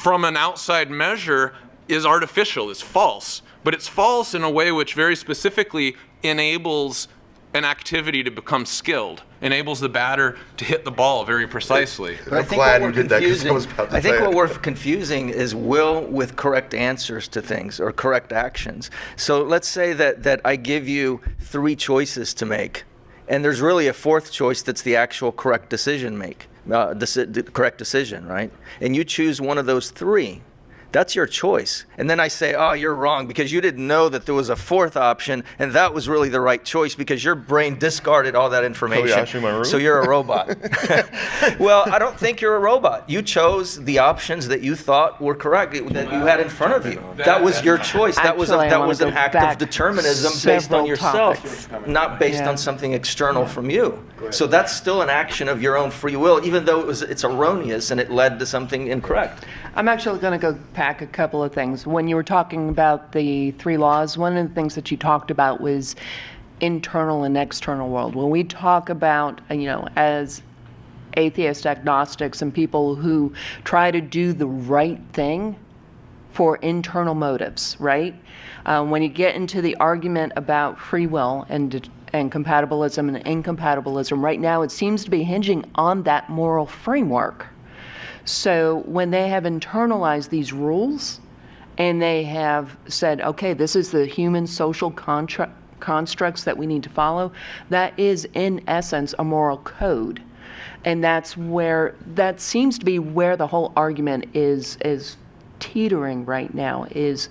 from an outside measure is artificial, is false. But it's false in a way which very specifically enables an activity to become skilled, enables the batter to hit the ball very precisely. I I'm think glad what you we're did that because I confusing- was about to I think say what it. we're confusing is will with correct answers to things or correct actions. So let's say that I give you 3 choices to make, and there's really a 4th choice that's the actual correct decision the correct decision, right? And you choose one of those 3. That's your choice. And then I say, oh, you're wrong because you didn't know that there was a 4th option and that was really the right choice because your brain discarded all that information. Kobayashi-Maru? So you're a robot. Well, I don't think you're a robot. You chose the options that you thought were correct, that you had in front of you. That was your choice. That was Actually, I wanna an go act back of determinism based on several yourself, topics. not based Yeah. on something external from you. So that's still an action of your own free will, even though it's erroneous and it led to something incorrect. I'm actually going to go back a couple of things. When you were talking about the 3 laws, one of the things that you talked about was internal and external world. When we talk about, as atheist agnostics and people who try to do the right thing for internal motives, right? When you get into the argument about free will and compatibilism and incompatibilism, right now it seems to be hinging on that moral framework. So when they have internalized these rules and they have said, okay, this is the human social constructs that we need to follow, that is in essence a moral code. And that seems to be where the whole argument is teetering right now, is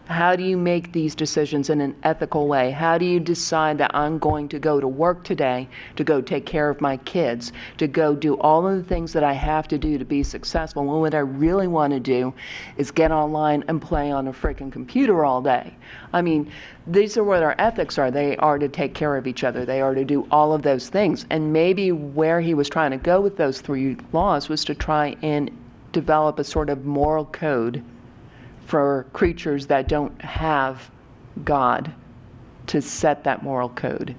how do you make these decisions in an ethical way? How do you decide that I'm going to go to work today to go take care of my kids, to go do all of the things that I have to do to be successful, when what I really want to do is get online and play on a freaking computer all day? I mean, these are what our ethics are. They are to take care of each other. They are to do all of those things. And maybe where he was trying to go with those 3 laws was to try and develop a sort of moral code for creatures that don't have God to set that moral code.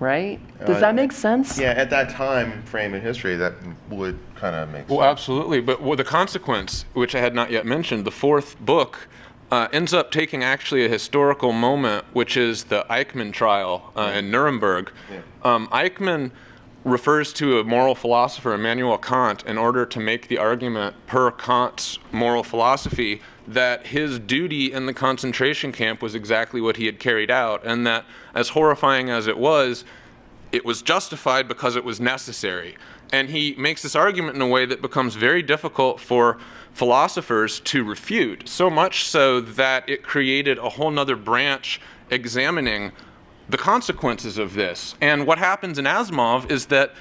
right? Does that make sense? Yeah, at that time frame in history, that would kind of make sense. Well, absolutely. But the consequence, which I had not yet mentioned, the fourth book ends up taking actually a historical moment, which is the Eichmann trial in Nuremberg. Eichmann refers to a moral philosopher, Immanuel Kant, in order to make the argument per Kant's moral philosophy that his duty in the concentration camp was exactly what he had carried out, and that, as horrifying as it was justified because it was necessary. And he makes this argument in a way that becomes very difficult for philosophers to refute, so much so that it created a whole nother branch examining the consequences of this. And what happens in Asimov is that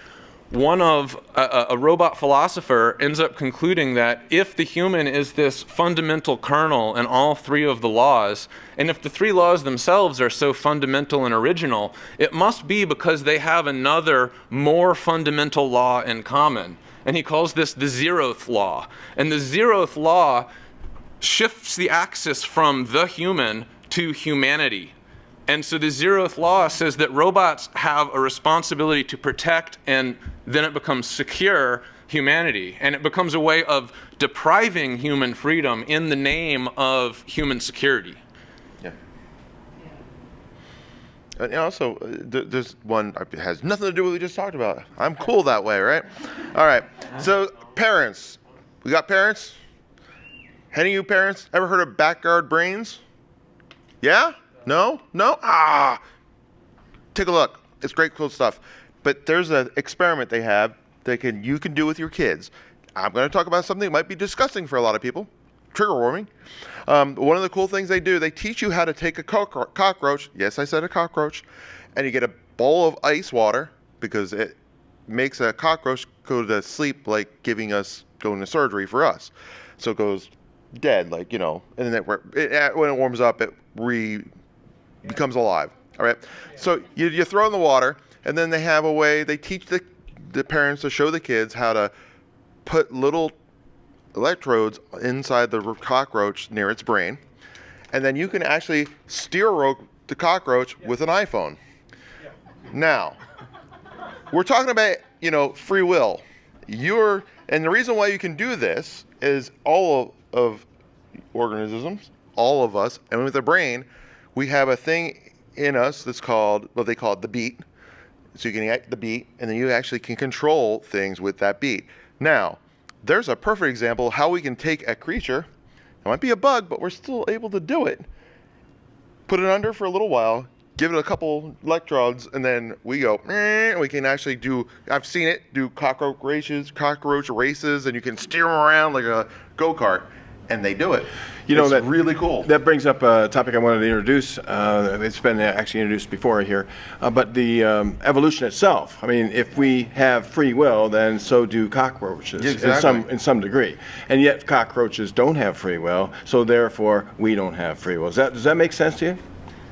a robot philosopher ends up concluding that if the human is this fundamental kernel in all three of the laws, and if the three laws themselves are so fundamental and original, it must be because they have another more fundamental law in common. And he calls this the zeroth law. And the zeroth law shifts the axis from the human to humanity. And so the zeroth law says that robots have a responsibility to protect, and then it becomes secure, humanity. And it becomes a way of depriving human freedom in the name of human security. Yeah. And also, there's one that has nothing to do with what we just talked about. I'm cool that way, right? All right. So, parents. We got parents? Any of you parents ever heard of backyard brains? Yeah? No? No? Take a look. It's great, cool stuff. But there's an experiment they have that you can do with your kids. I'm going to talk about something that might be disgusting for a lot of people. Trigger warning. One of the cool things they do, they teach you how to take a cockroach. Yes, I said a cockroach. And you get a bowl of ice water, because it makes a cockroach go to sleep like going to surgery for us. So it goes dead, like, and then when it warms up, it becomes alive. All right. So you throw in the water, and then they have a way, they teach the parents to show the kids how to put little electrodes inside the cockroach near its brain. And then you can actually steer the cockroach with an iPhone. Now, we're talking about, free will. And the reason why you can do this is all of organisms, all of us, and with the brain, we have a thing in us that's called, they call it the beat. So you can get the beat, and then you actually can control things with that beat. Now, there's a perfect example of how we can take a creature, it might be a bug, but we're still able to do it, put it under for a little while, give it a couple electrodes, and then we go, we can actually I've seen it, do cockroach races, and you can steer them around like a go-kart. And they do it. It's really cool. That brings up a topic I wanted to introduce. It's been actually introduced before here. But the evolution itself. I mean, if we have free will, then so do cockroaches in some degree. And yet cockroaches don't have free will, so therefore we don't have free will. Does that make sense to you?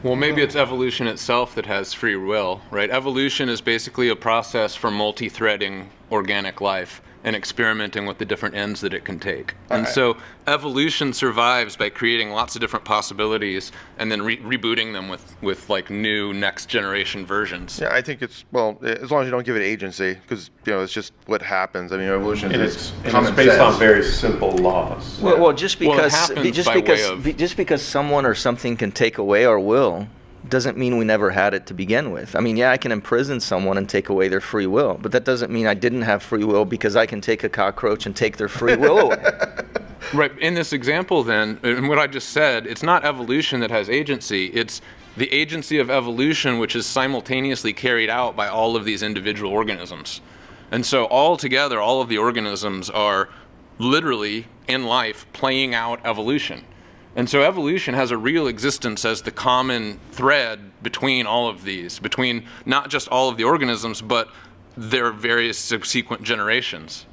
Well, maybe it's evolution itself that has free will, right? Evolution is basically a process for multi-threading organic life and experimenting with the different ends that it can take. And so evolution survives by creating lots of different possibilities and then rebooting them with like new next generation versions. Yeah, I think it's, as long as you don't give it agency, because it's just what happens. I mean, evolution is based on very simple laws. Well, just because someone or something can take away our will doesn't mean we never had it to begin with. I mean, yeah, I can imprison someone and take away their free will, but that doesn't mean I didn't have free will because I can take a cockroach and take their free will away. Right. In this example, then, and what I just said, it's not evolution that has agency. It's the agency of evolution, which is simultaneously carried out by all of these individual organisms. And so all together, all of the organisms are literally, in life, playing out evolution. And so evolution has a real existence as the common thread between all of these, between not just all of the organisms, but their various subsequent generations.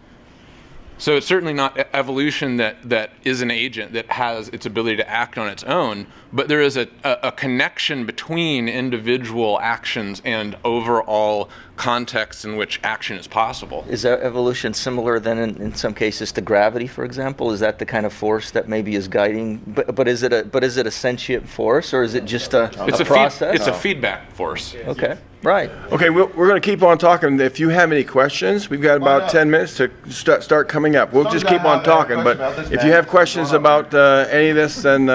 So it's certainly not evolution that is an agent that has its ability to act on its own, but there is a connection between individual actions and overall contexts in which action is possible. Is evolution similar then in some cases to gravity, for example? Is that the kind of force that maybe is guiding? But is it a sentient force, or is it just a process? It's a feedback force. Okay. Right. Okay, we're going to keep on talking. If you have any questions, we've got about 10 minutes to start coming up. We'll just keep on talking, but if you have questions about any of this, then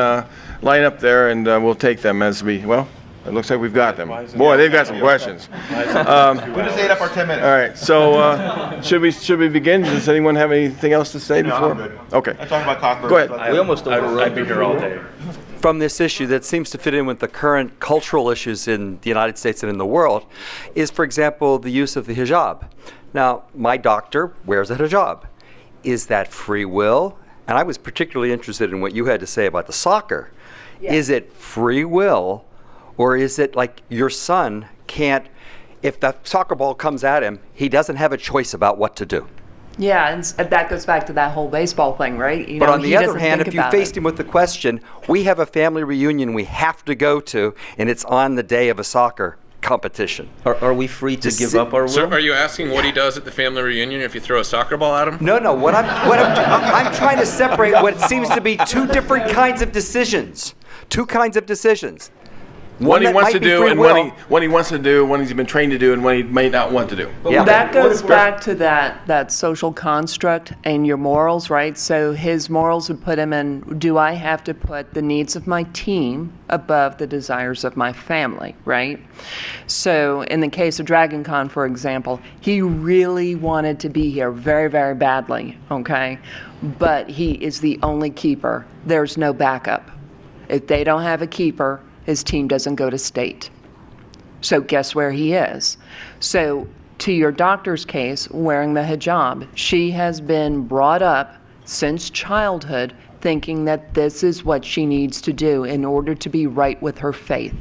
line up there and we'll take them as we, well, it looks like we've got them. Boy, they've got some questions. We just ate up our 10 minutes. All right, so should we begin? Does anyone have anything else to say before? I'm good. Okay. I talked about cockroaches. Go ahead. We almost overrode. I'd be here all day. From this issue that seems to fit in with the current cultural issues in the United States and in the world is, for example, the use of the hijab. Now, my doctor wears a hijab. Is that free will? And I was particularly interested in what you had to say about the soccer. Yeah. Is it free will, or is it like your son can't, if the soccer ball comes at him, he doesn't have a choice about what to do? Yeah, and that goes back to that whole baseball thing, right? You But know, on he the other doesn't hand, think if you about faced it. him with the question, we have a family reunion we have to go to, and it's on the day of a soccer competition. Are we free to give up our will? So are you asking what he does at the family reunion if you throw a soccer ball at him? No, I'm trying to separate what seems to be two different kinds of decisions. Two kinds of decisions. What he that wants might to be do free and will. what he wants to do, when he's been trained to do, and what he may not want to do. Yeah. That goes back to that social construct and your morals, right? So his morals would put him in, do I have to put the needs of my team above the desires of my family, right? So in the case of DragonCon, for example, he really wanted to be here very, very badly, okay? But he is the only keeper. There's no backup. If they don't have a keeper, his team doesn't go to state. So guess where he is? So to your doctor's case, wearing the hijab, she has been brought up since childhood thinking that this is what she needs to do in order to be right with her faith.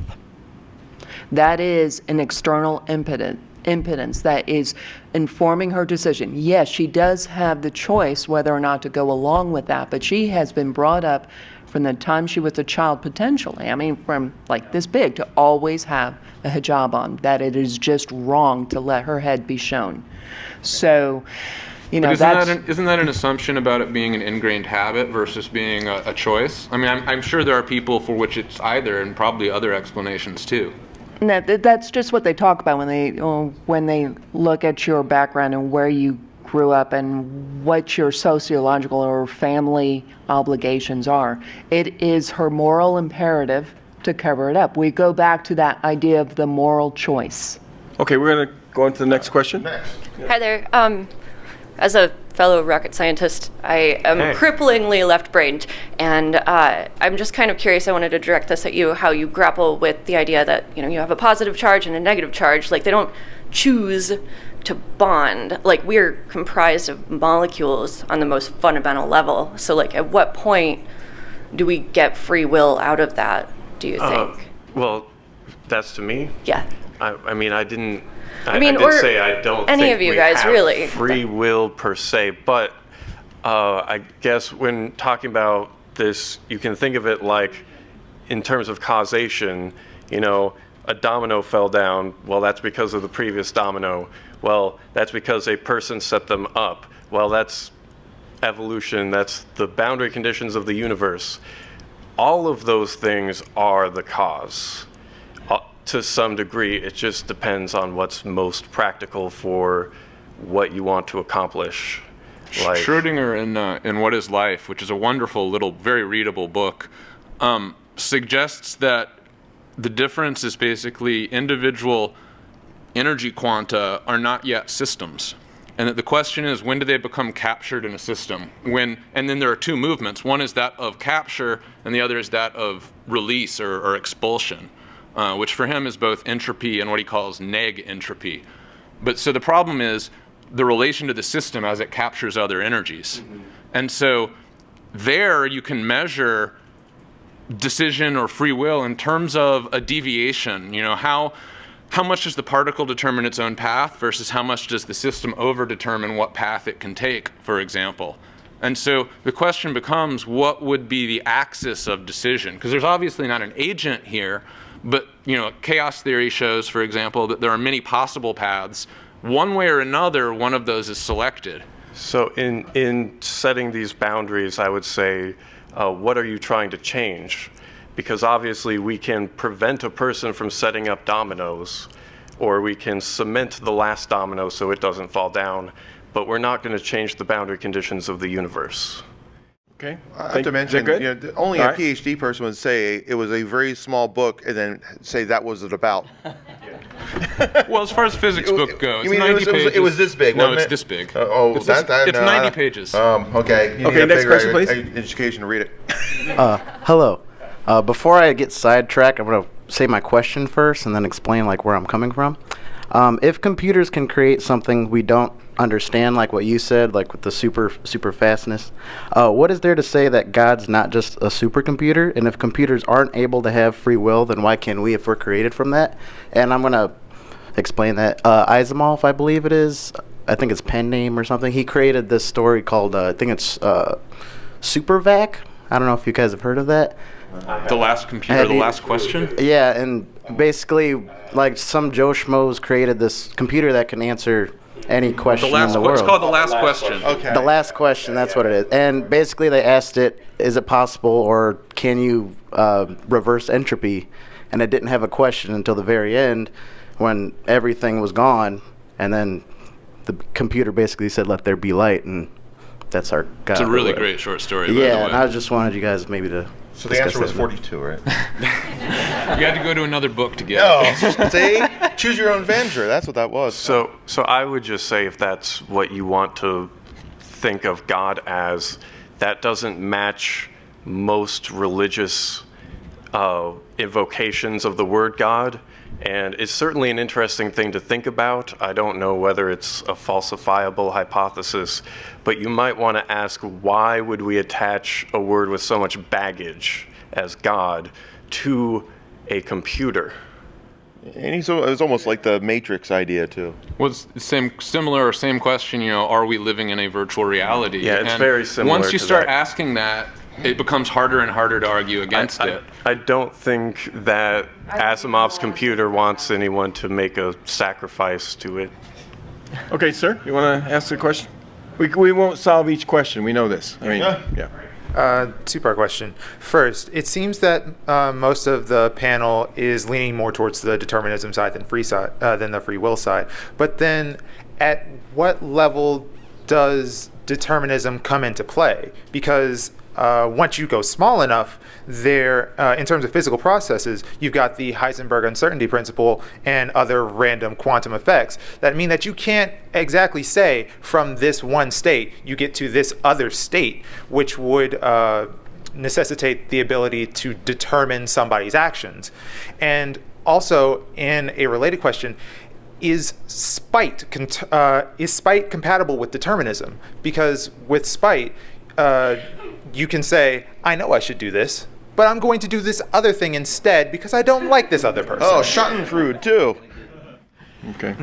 That is an external impedance that is informing her decision. Yes, she does have the choice whether or not to go along with that, but she has been brought up from the time she was a child, potentially, I mean, from like this big, to always have a hijab on, that it is just wrong to let her head be shown. So, you know, Isn't that an assumption about it being an ingrained habit versus being a choice? I mean, I'm sure there are people for which it's either, and probably other explanations too. no, that's just what they talk about when they look at your background and where you grew up and what your sociological or family obligations are. It is her moral imperative to cover it up. We go back to that idea of the moral choice. Okay, we're going to go on to the next question. Hi there. As a fellow rocket scientist, I am cripplingly left-brained, and I'm just kind of curious. I wanted to direct this at you, how you grapple with the idea that, you know, you have a positive charge and a negative charge. Like, they don't choose to bond. Like, we're comprised of molecules on the most fundamental level. So, like, at what point do we get free will out of that, do you think? Well, that's to me. Yeah. I mean, I did or say I don't any think of you we guys, have really. free will per se, but I guess when talking about this, you can think of it like in terms of causation. You know, a domino fell down. Well, that's because of the previous domino. Well, that's because a person set them up. Well, that's evolution. That's the boundary conditions of the universe. All of those things are the cause. To some degree, it just depends on what's most practical for what you want to accomplish. Like Schrödinger in What is Life, which is a wonderful little, very readable book, suggests that the difference is basically individual energy quanta are not yet systems. And that the question is, when do they become captured in a system? And then there are two movements. One is that of capture, and the other is that of release or expulsion. Which for him is both entropy and what he calls neg entropy. But so the problem is the relation to the system as it captures other energies. Mm-hmm. And so there you can measure decision or free will in terms of a deviation. You know, how much does the particle determine its own path versus how much does the system over-determine what path it can take, for example. And so the question becomes, what would be the axis of decision? Because there's obviously not an agent here, but, you know, chaos theory shows, for example, that there are many possible paths. One way or another, one of those is selected. So in setting these boundaries, I would say, what are you trying to change? Because obviously we can prevent a person from setting up dominoes, or we can cement the last domino so it doesn't fall down, but we're not going to change the boundary conditions of the universe. Okay. I have to mention, only a PhD person would say it was a very small book and then say that was it about. Well, as far as physics book goes, You mean 90 pages. it was this big, No, wasn't it's it? this big. It's It's 90 pages. Okay. You Okay, need a next bigger question, please. Education to read it. Hello. Before I get sidetracked, I'm going to say my question first and then explain like where I'm coming from. If computers can create something we don't understand, like what you said, like with the super fastness, what is there to say that God's not just a supercomputer? And if computers aren't able to have free will, then why can we if we're created from that? And I'm going to explain that. Asimov, I believe it is, I think it's pen name or something, he created this story called, I think it's Supervac. I don't know if you guys have heard of that. The last computer, the last question? Yeah, and basically, like, some Joe Schmoes created this computer that can answer any question in the world. It's called The Last Question. Okay. The last question, that's what it is. And basically they asked it, is it possible or can you reverse entropy? And it didn't have a question until the very end when everything was gone. And then the computer basically said, let there be light. And that's our God. It's a really great short story, by the Yeah, way. and I just wanted you guys maybe to So the discuss answer was that. 42, right? You had to go to another book to get it. No. See? Choose your own venture. That's what that was. So I would just say if that's what you want to think of God as, that doesn't match most religious invocations of the word God. And it's certainly an interesting thing to think about. I don't know whether it's a falsifiable hypothesis, but you might want to ask, why would we attach a word with so much baggage as God to a computer? And it was almost like the Matrix idea, too. Well, it's the same question, are we living in a virtual reality? Yeah, it's And very similar once you to start that. asking that, it becomes harder and harder to argue against it. I don't think that Asimov's computer wants anyone to make a sacrifice to it. Okay, sir, you want to ask the question? We won't solve each question. We know this. I mean, yeah. Two-part question. First, it seems that most of the panel is leaning more towards the determinism side than the free will side. But then, at what level does determinism come into play? Because once you go small enough, there, in terms of physical processes, you've got the Heisenberg uncertainty principle and other random quantum effects that mean that you can't exactly say from this one state you get to this other state, which would necessitate the ability to determine somebody's actions. And also, in a related question, is spite compatible with determinism? Because with spite, you can say, I know I should do this, but I'm going to do this other thing instead because I don't like this other person. Oh, Schadenfreude, too. Okay.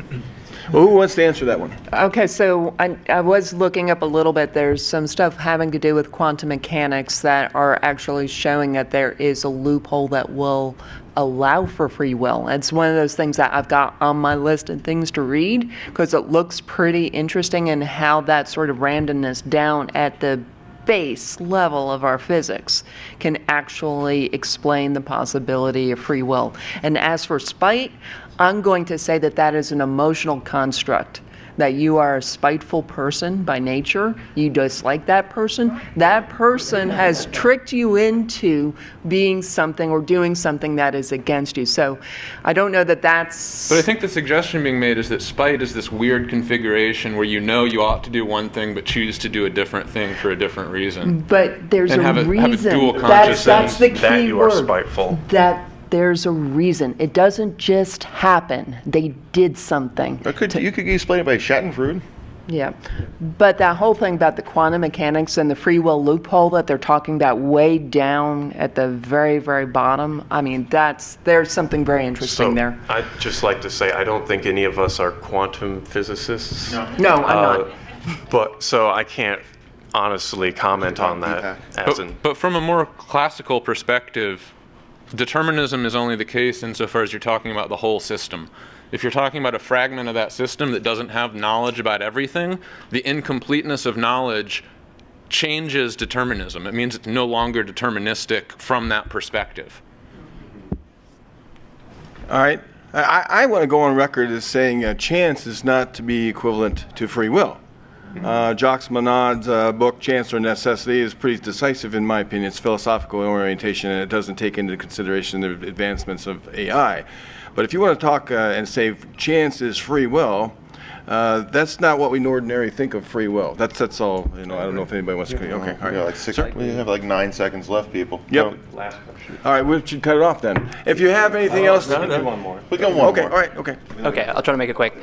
Well, who wants to answer that one? Okay, so I was looking up a little bit. There's some stuff having to do with quantum mechanics that are actually showing that there is a loophole that will allow for free will. It's one of those things that I've got on my list of things to read because it looks pretty interesting in how that sort of randomness down at the base level of our physics can actually explain the possibility of free will. And as for spite, I'm going to say that that is an emotional construct, that you are a spiteful person by nature, you dislike that person has tricked you into being something or doing something that is against you. So I don't know that that's... But I think the suggestion being made is that spite is this weird configuration where you ought to do one thing but choose to do a different thing for a different reason. But there's And a have a reason. dual That's consciousness the key that you are word. spiteful. That there's a reason. It doesn't just happen. They did something. You could explain it by Schadenfreude. Yeah. But that whole thing about the quantum mechanics and the free will loophole that they're talking about way down at the very, very bottom, I mean, there's something very interesting So there. I'd just like to say I don't think any of us are quantum physicists. No, I'm not. But so I can't honestly comment on that But from a more classical perspective, determinism is only the case insofar as you're talking about the whole system. If you're talking about a fragment of that system that doesn't have knowledge about everything, the incompleteness of knowledge changes determinism. It means it's no longer deterministic from that perspective. All right. I want to go on record as saying chance is not to be equivalent to free will. Jacques Monod's book, Chance or Necessity, is pretty decisive in my opinion. It's philosophical orientation, and it doesn't take into consideration the advancements of AI. But if you want to talk and say chance is free will, that's not what we ordinarily think of free will. That's all. I don't know if anybody wants to. Okay, all right. Yeah, like six. We have like 9 seconds left, people. Yep. Last question. All right, we should cut it off then. If you have anything else, One more. We got one okay, more. all right, okay. Okay, I'll try to make it quick.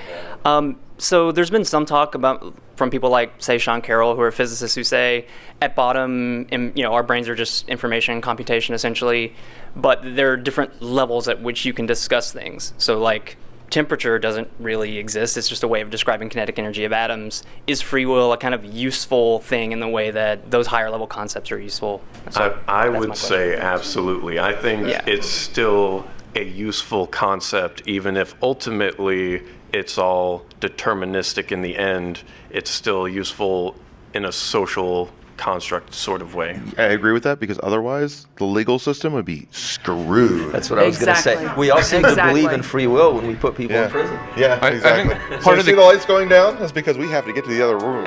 So there's been some talk about from people like, say, Sean Carroll, who are physicists, who say at bottom, our brains are just information computation essentially, but there are different levels at which you can discuss things. So like temperature doesn't really exist. It's just a way of describing kinetic energy of atoms. Is free will a kind of useful thing in the way that those higher level concepts are useful? So I that's my would say question. absolutely. I think it's still a useful concept, even if ultimately it's all deterministic in the end. It's still useful in a social construct sort of way. I agree with that because otherwise the legal system would be screwed. That's what I was going to say. Exactly. We all seem to Exactly. believe in free will when we put people in prison. Yeah, I exactly. think So part you of see the- the lights going down? That's because we have to get to the other room.